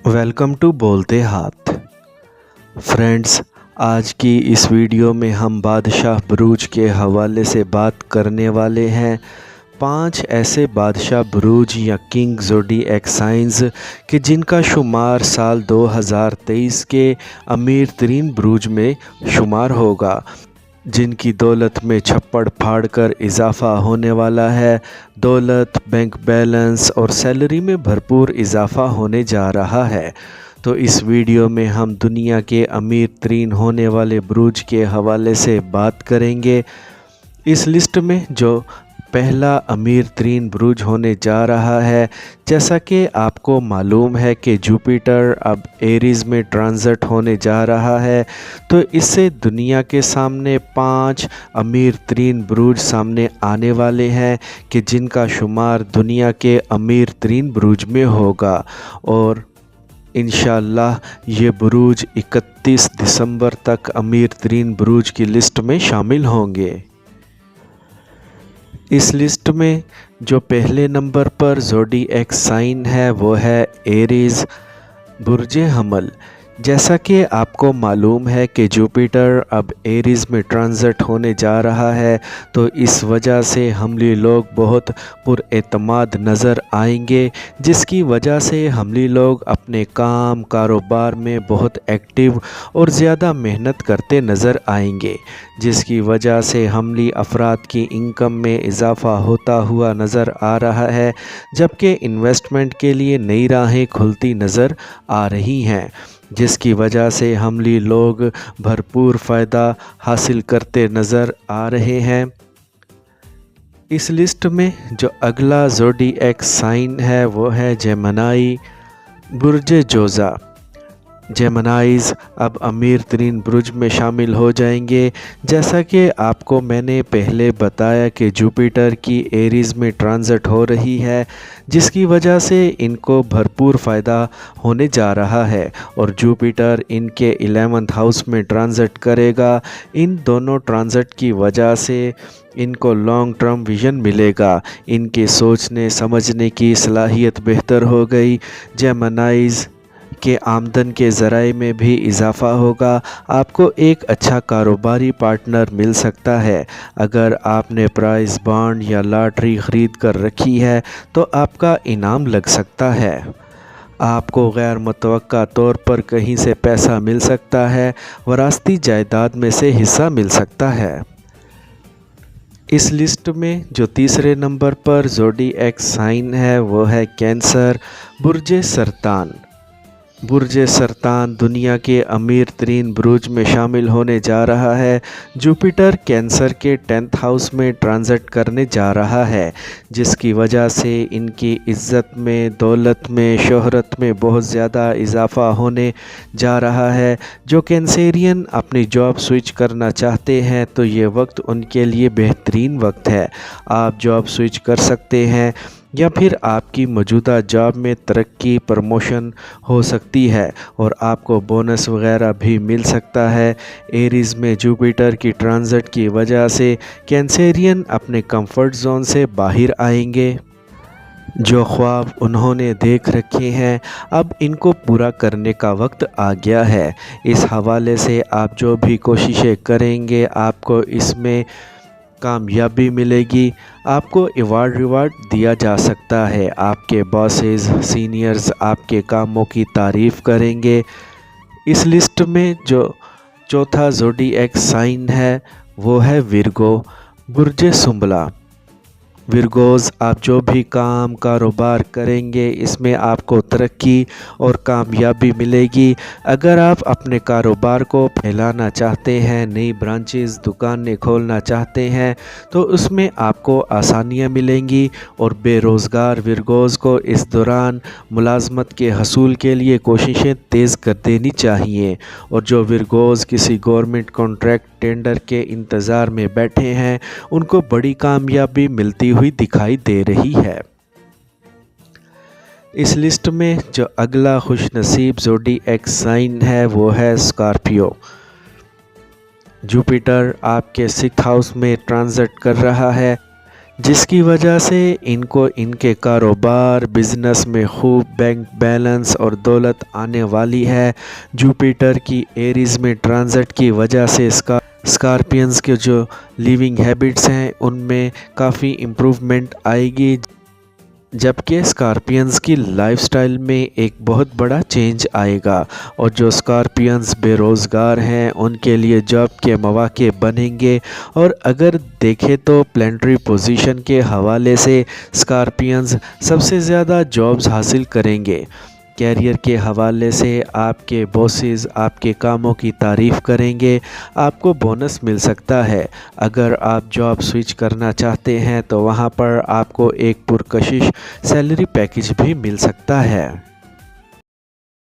Welcome to बोलते हाथ friends. आज की इस वीडियो में हम बादशाह बुरूज के हवाले से बात करने वाले हैं। 5 ऐसे बादशाह बुरूज या किंग ज़ोडिएक साइंस कि जिनका शुमार साल 2023 के अमीर तरीन बुरूज में शुमार होगा, जिनकी दौलत में छप्पड़ फाड़ कर इजाफ़ा होने वाला है। दौलत, बैंक बैलेंस और सैलरी में भरपूर इजाफ़ा होने जा रहा है। तो इस वीडियो में हम दुनिया के अमीर तरीन होने वाले बुरूज के हवाले से बात करेंगे। इस लिस्ट में जो पहला अमीर तरीन बुरूज होने जा रहा है, जैसा कि आपको मालूम है कि जुपिटर अब एरीज़ में ट्रांजिट होने जा रहा है, तो इससे दुनिया के सामने 5 अमीर तरीन बुरूज सामने आने वाले हैं कि जिनका शुमार दुनिया के अमीर तरीन बुरूज में होगा। और इंशाअल्लाह ये बुरूज 31 दिसंबर तक अमीर तरीन बुरूज की लिस्ट में शामिल होंगे। इस लिस्ट में जो पहले नंबर पर ज़ोडिएक साइन है वो है एरीज़, बुर्ज हमल। जैसा कि आपको मालूम है कि जुपिटर अब एरीज़ में ट्रांजिट होने जा रहा है, तो इस वजह से हमली लोग बहुत पुरएतमाद नज़र आएंगे, जिसकी वजह से हमली लोग अपने काम कारोबार में बहुत एक्टिव और ज़्यादा मेहनत करते नज़र आएंगे, जिसकी वजह से हमली अफराद की इनकम में इजाफ़ा होता हुआ नज़र आ रहा है, जबकि इन्वेस्टमेंट के लिए नई राहें खुलती नज़र आ रही हैं, जिसकी वजह से हमली लोग भरपूर फ़ायदा हासिल करते नज़र आ रहे हैं। इस लिस्ट में जो अगला ज़ोडिएक साइन है वो है जेमिनी, बुर्ज जोज़ा। जेमिनीज़ अब अमीर तरीन बुरुज में शामिल हो जाएंगे। जैसा कि आपको मैंने पहले बताया कि जुपिटर की एरीज़ में ट्रांजिट हो रही है, जिसकी वजह से इनको भरपूर फ़ायदा होने जा रहा है, और जुपिटर इनके 11th हाउस में ट्रांजिट करेगा। इन दोनों ट्रांजिट की वजह से इनको लॉन्ग टर्म विज़न मिलेगा, इनके सोचने समझने की सलाहियत बेहतर हो गई। जेमिनीज़ के आमदन के ज़राए में भी इजाफ़ा होगा। आपको एक अच्छा कारोबारी पार्टनर मिल सकता है। अगर आपने प्राइज़ बॉन्ड या लॉटरी ख़रीद कर रखी है तो आपका इनाम लग सकता है। आपको गैर मुतवक्का तौर पर कहीं से पैसा मिल सकता है, वरासती जायदाद में से हिस्सा मिल सकता है। इस लिस्ट में जो तीसरे नंबर पर ज़ोडिएक साइन है वो है कैंसर, बुर्ज सरतान। बुर्ज सरतान दुनिया के अमीर तरीन बुरूज में शामिल होने जा रहा है। जुपिटर कैंसर के 10th हाउस में ट्रांजिट करने जा रहा है, जिसकी वजह से इनकी इज़्ज़त में, दौलत में, शोहरत में बहुत ज़्यादा इजाफ़ा होने जा रहा है। जो कैंसेरियन अपनी जॉब स्विच करना चाहते हैं तो ये वक्त उनके लिए बेहतरीन वक्त है। आप जॉब स्विच कर सकते हैं या फिर आपकी मौजूदा जॉब में तरक्की, प्रमोशन हो सकती है और आपको बोनस वगैरह भी मिल सकता है। एरीज़ में जुपिटर की ट्रांजिट की वजह से कैंसेरियन अपने कंफर्ट जोन से बाहर आएंगे। जो ख्वाब उन्होंने देख रखे हैं, अब इनको पूरा करने का वक्त आ गया है। इस हवाले से आप जो भी कोशिशें करेंगे, आपको इसमें कामयाबी मिलेगी। आपको रिवार्ड दिया जा सकता है। आपके बॉसेस, सीनियर्स आपके कामों की तारीफ़ करेंगे। इस लिस्ट में जो चौथा ज़ोडिएक साइन है वो है विर्गो, बुर्ज सुंबला। विर्गोज़ आप जो भी काम कारोबार करेंगे इसमें आपको तरक्की और कामयाबी मिलेगी। अगर आप अपने कारोबार को फैलाना चाहते हैं, नई ब्रांचेस दुकानें खोलना चाहते हैं, तो उसमें आपको आसानियां मिलेंगी। और बेरोज़गार विर्गोज़ को इस दौरान मुलाजमत के हसूल के लिए कोशिशें तेज़ कर देनी चाहिए। और जो विर्गोज़ किसी गवर्नमेंट कॉन्ट्रैक्ट टेंडर के इंतज़ार में बैठे हैं, उनको बड़ी कामयाबी मिलती हुई दिखाई दे रही है। इस लिस्ट में जो अगला खुशनसीब ज़ोडिएक साइन है वो है स्कॉर्पियो। जुपिटर आपके 6th हाउस में ट्रांजिट कर रहा है, जिसकी वजह से इनको इनके कारोबार बिजनेस में खूब बैंक बैलेंस और दौलत आने वाली है। जुपिटर की एरीज में ट्रांजिट की वजह से स्कॉर्पियंस के जो लिविंग हैबिट्स हैं उनमें काफ़ी इम्प्रूवमेंट आएगी, जबकि स्कॉर्पियंस की लाइफस्टाइल में एक बहुत बड़ा चेंज आएगा। और जो स्कॉर्पियंस बेरोज़गार हैं उनके लिए जॉब के मौके बनेंगे। और अगर देखें तो प्लेनेटरी पोजीशन के हवाले से स्कॉर्पियंस सबसे ज़्यादा जॉब्स हासिल करेंगे। कैरियर के हवाले से आपके बॉसेस आपके कामों की तारीफ़ करेंगे, आपको बोनस मिल सकता है। अगर आप जॉब स्विच करना चाहते हैं तो वहाँ पर आपको एक पुरकशिश सैलरी पैकेज भी मिल सकता है।